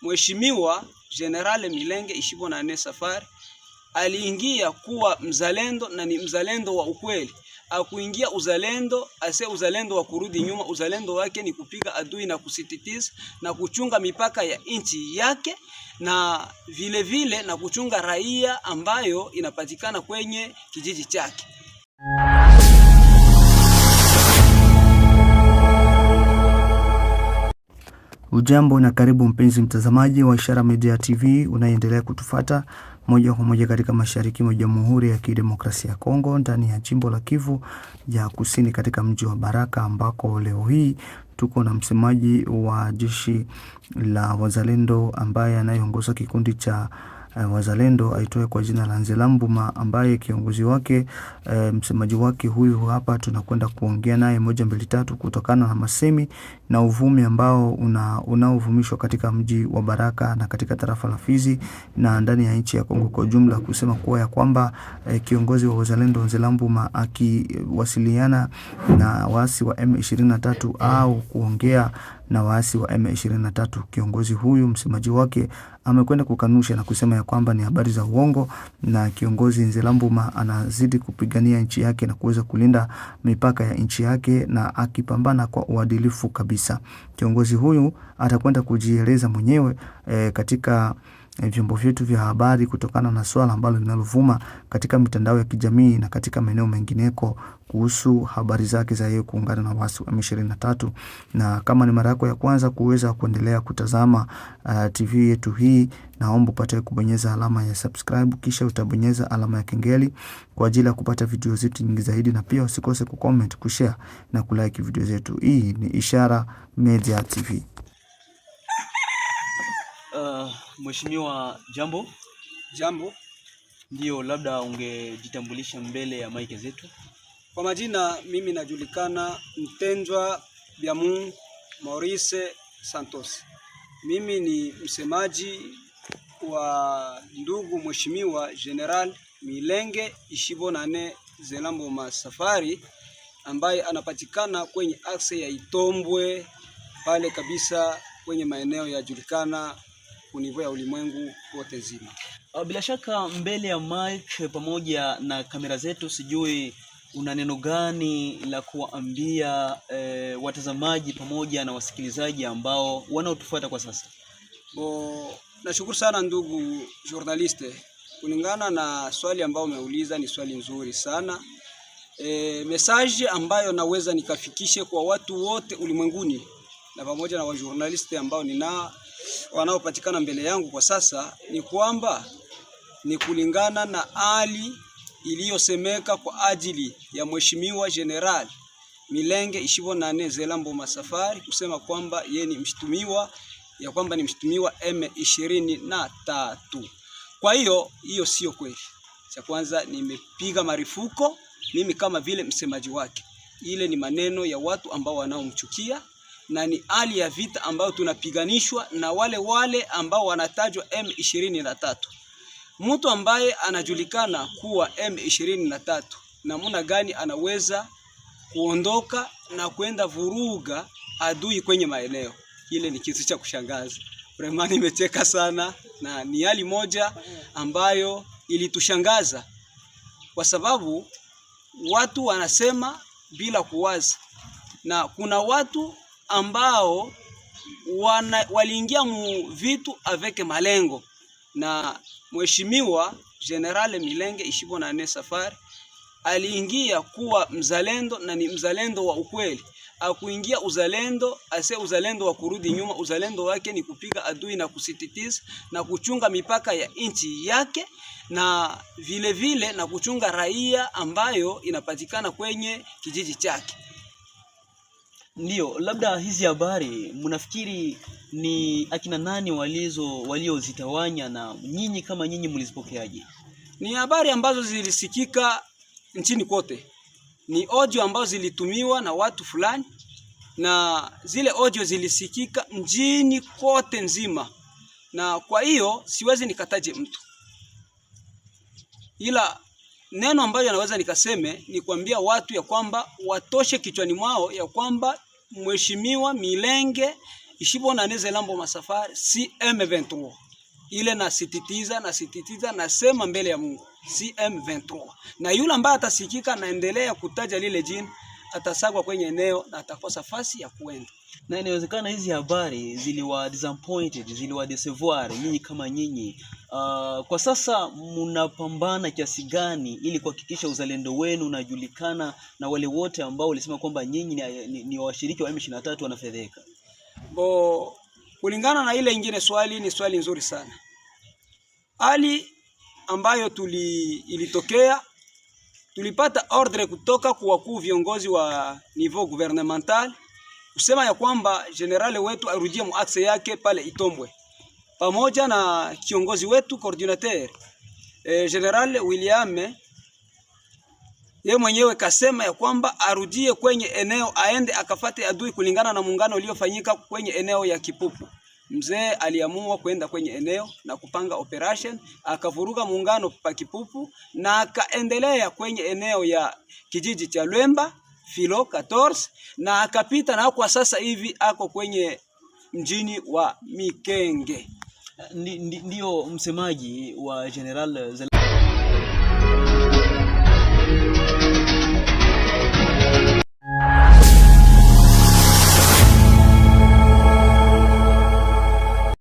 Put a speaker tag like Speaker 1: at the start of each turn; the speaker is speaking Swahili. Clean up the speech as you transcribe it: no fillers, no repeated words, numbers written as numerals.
Speaker 1: Mheshimiwa General Milenge Ishibonane Safari aliingia kuwa mzalendo na ni mzalendo wa ukweli. Akuingia uzalendo uzalendo wa kurudi nyuma. Uzalendo wake ni kupiga adui na kusititiza na kuchunga mipaka ya nchi yake, na vile vile na kuchunga raia ambayo inapatikana kwenye kijiji chake.
Speaker 2: Ujambo na karibu mpenzi mtazamaji wa Ishara Media TV unaendelea kutufata moja kwa moja katika mashariki mwa Jamhuri ya Kidemokrasia ya Kongo, ndani ya jimbo la Kivu ya Kusini, katika mji wa Baraka, ambako leo hii tuko na msemaji wa jeshi la wazalendo ambaye anayeongoza kikundi cha wazalendo aitoe kwa jina la Nzelambuma, ambaye kiongozi wake msemaji wake huyu hapa. Tunakwenda kuongea naye moja mbili tatu kutokana na masemi na uvumi ambao unaovumishwa katika mji wa Baraka na katika tarafa la Fizi na ndani ya nchi ya Kongo kwa jumla, kusema kuwa ya kwamba kiongozi wa wazalendo Nzelambuma akiwasiliana na waasi wa M23 au kuongea na waasi wa M23. Kiongozi huyu msemaji wake amekwenda kukanusha na kusema ya kwamba ni habari za uongo, na kiongozi Nzelambuma anazidi kupigania nchi yake na kuweza kulinda mipaka ya nchi yake na akipambana kwa uadilifu kabisa. Kiongozi huyu atakwenda kujieleza mwenyewe katika vyombo vyetu vya habari kutokana na swala ambalo linalovuma katika mitandao ya kijamii na katika maeneo mengineko kuhusu habari zake za yeye kuungana na waasi wa M23. Na kama ni mara yako ya kwanza kuweza kuendelea kutazama TV yetu hii, naomba upate kubonyeza alama ya subscribe, kisha utabonyeza alama ya kengele kwa ajili ya kupata video zetu nyingi zaidi, na pia usikose kucomment, kushare na kulike video zetu. Hii ni Ishara Media TV.
Speaker 3: Mheshimiwa, jambo.
Speaker 1: Jambo.
Speaker 3: Ndio, labda ungejitambulisha mbele ya maiki zetu.
Speaker 1: Kwa majina, mimi najulikana Mtendwa Byamungu Maurice Santos. Mimi ni msemaji wa ndugu Mheshimiwa General Milenge Ishibonane Nzelambuma Safari, ambaye anapatikana kwenye akse ya Itombwe pale kabisa kwenye maeneo ya julikana kunivo ya ulimwengu wote nzima.
Speaker 3: Bila shaka mbele ya mic pamoja na kamera zetu, sijui una neno gani la kuambia watazamaji pamoja na wasikilizaji ambao wanaotufuata kwa sasa?
Speaker 1: Nashukuru sana ndugu journaliste. Kulingana na swali ambao umeuliza, ni swali nzuri sana. Message ambayo naweza nikafikishe kwa watu wote ulimwenguni na pamoja na wajournaliste ambao wanaopatikana mbele yangu kwa sasa, ni kwamba ni kulingana na hali iliyosemeka kwa ajili ya Mheshimiwa General Milenge Ishibonane Nzelambuma Safari kusema kwamba yeye ni mshtumiwa, ya kwamba ni mshtumiwa M23. Kwa hiyo sio kweli. Cha kwanza, nimepiga marufuku mimi kama vile msemaji wake. Ile ni maneno ya watu ambao wanaomchukia, na ni hali ya vita ambayo tunapiganishwa na wale ambao wanatajwa M23. Mtu ambaye anajulikana kuwa M23, namna gani anaweza kuondoka na kwenda vuruga adui kwenye maeneo? Ile ni kitu cha kushangaza. Vraiment nimecheka sana, na ni hali moja ambayo ilitushangaza, kwa sababu watu wanasema bila kuwaza, na kuna watu ambao waliingia mu vitu avec malengo. Na Mheshimiwa General Milenge Ishibonane Safari aliingia kuwa mzalendo na ni mzalendo wa ukweli. Akuingia uzalendo uzalendo wa kurudi nyuma. Uzalendo wake ni kupiga adui na kusititiza na kuchunga mipaka ya nchi yake, na vile vile na kuchunga raia ambayo inapatikana kwenye kijiji chake.
Speaker 3: Ndio, labda hizi habari mnafikiri ni akina nani waliozitawanya, na nyinyi kama nyinyi mlizipokeaje?
Speaker 1: Ni habari ambazo zilisikika nchini kote. Ni audio ambazo zilitumiwa na watu fulani, na zile audio zilisikika mjini kote nzima. Na kwa hiyo siwezi nikataje mtu, ila neno ambayo naweza nikaseme ni kuambia watu ya kwamba watoshe kichwani mwao ya kwamba Mheshimiwa Milenge ishibona neze lambo masafari si M23 ile nasititiza nasema mbele ya Mungu si M23, na yule ambaye atasikika naendelea kutaja lile jina atasagwa kwenye eneo na atakosa fasi ya kuenda.
Speaker 3: Na inawezekana hizi habari ziliwa disappointed, ziliwa decevoir nyinyi kama nyinyi. Kwa sasa mnapambana kiasi gani ili kuhakikisha uzalendo wenu unajulikana na wale wote ambao walisema kwamba nyinyi ni washiriki wa M23 wanafedheka?
Speaker 1: Kulingana na ile ingine swali, ni swali nzuri sana. Hali ambayo ilitokea, tulipata ordre kutoka kwa wakuu viongozi wa niveau gouvernemental kusema ya kwamba generale wetu arudie muaxe yake pale Itombwe, pamoja na kiongozi wetu coordinateur General William, yeye mwenyewe kasema ya kwamba arudie kwenye eneo, aende akafate adui kulingana na muungano uliofanyika kwenye eneo ya Kipupu. Mzee aliamua kwenda kwenye eneo na kupanga operation, akavuruga muungano pa Kipupu na akaendelea kwenye eneo ya kijiji cha Lwemba Filo 14 na akapita, na kwa sasa hivi ako kwenye mjini wa Mikenge.
Speaker 3: Ndio msemaji wa General